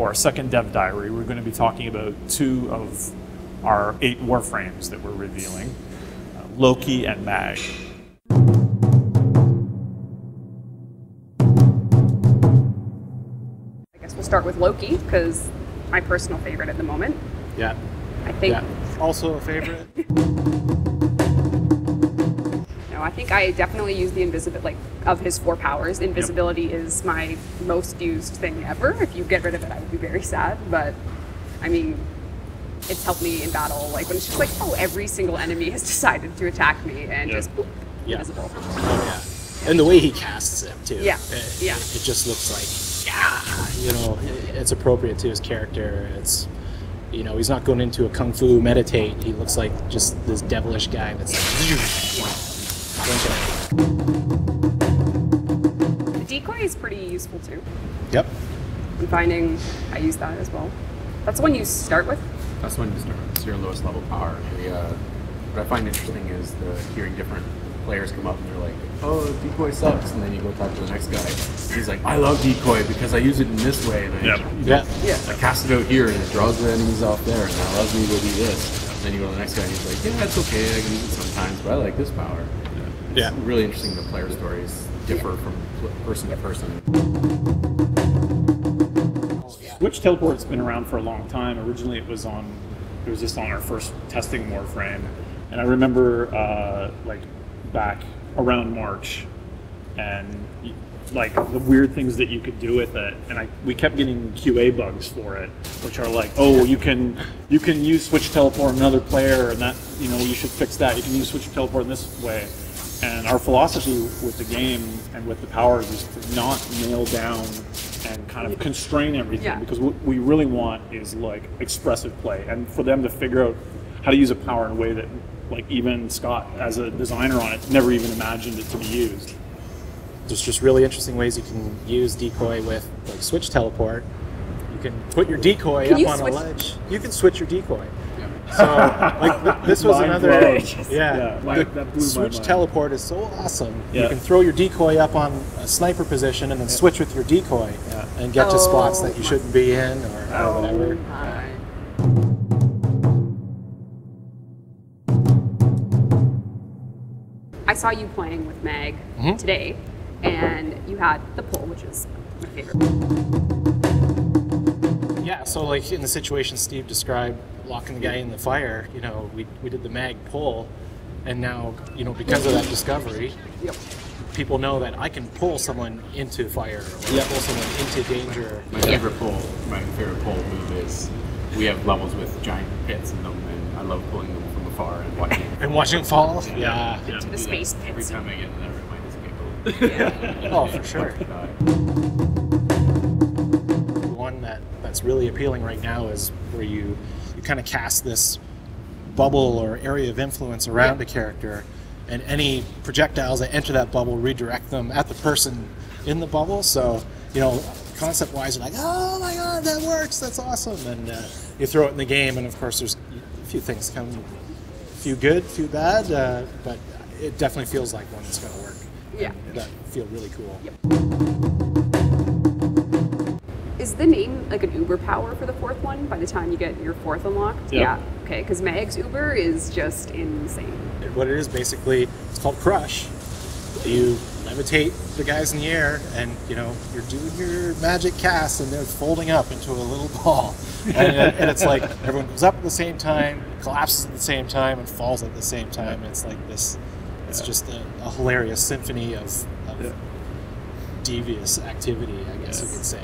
for our second dev diary, we're going to be talking about 2 of our 8 Warframes that we're revealing, Loki and Mag. I guess we'll start with Loki, because my personal favorite at the moment. Yeah. I think. Yeah. Also a favorite. I think I definitely use the invisibility, of his 4 powers. Invisibility is my most used thing ever. If you get rid of it, I would be very sad. But, I mean, it's helped me in battle. Like, when it's just like, oh, every single enemy has decided to attack me and just, boop, invisible. Oh, yeah. And the way he casts it, too. Yeah. It just looks like, you know, it's appropriate to his character. It's, you know, he's not going into a kung fu meditate. He looks like just this devilish guy that's like, The decoy is pretty useful too. Yep. I'm finding I use that as well. That's the one you start with? That's when you start. It's your lowest level power. What I find interesting is hearing different players come up and they're like, oh, decoy sucks. And then you go talk to the next guy. He's like, I love decoy because I use it in this way. And I cast it out here and it draws the enemies off there and that allows me to do this. And then you go to the next guy and he's like, yeah, that's okay. I can use it sometimes, but I like this power. It's really interesting. The player stories differ from person to person. Switch teleport's been around for a long time. Originally, it was just on our first testing Warframe, and I remember like back around March, and like the weird things that you could do with it, and we kept getting QA bugs for it, which are like, oh, you can use switch teleport on another player, and that, you know, you should fix that. You can use switch teleport in this way. And our philosophy with the game and with the powers is to not nail down and kind of constrain everything, because what we really want is like expressive play, and for them to figure out how to use a power in a way that, like, even Scott, as a designer on it, never even imagined it to be used. There's just really interesting ways you can use decoy with, like, switch teleport. You can put your decoy up on a ledge. You can switch your decoy. So, like, this was another, the switch teleport is so awesome. You can throw your decoy up on a sniper position and then switch with your decoy and get to spots that you shouldn't be in or whatever. I saw you playing with Mag today, and you had the pull, which is my favorite. Yeah, so like in the situation Steve described, locking the guy in the fire, you know, we did the Mag pull, and now, you know, because of that discovery, people know that I can pull someone into fire or pull someone into danger. My favorite pull move is we have levels with giant pits in them, and I love pulling them from afar and watching them fall. Into the space pits. Every time I get in there, it reminds people. Oh, for sure. One that's really appealing right now is where you kind of cast this bubble or area of influence around a character, and any projectiles that enter that bubble redirect them at the person in the bubble. So, you know, concept-wise, you're like, oh my god, that works, that's awesome. And you throw it in the game, and of course there's a few things come, a few good, a few bad, but it definitely feels like one that's going to work. Yeah. That feel really cool. Is the name like an Uber power for the 4th one by the time you get your 4th unlocked? Yeah. Okay, because Mag's Uber is just insane. What it is basically, it's called Crush. You levitate the guys in the air, and you know, you're doing your magic cast, and they're folding up into a little ball. And it's like everyone goes up at the same time, collapses at the same time, and falls at the same time. And it's like this. It's just a hilarious symphony of devious activity, I guess you could say.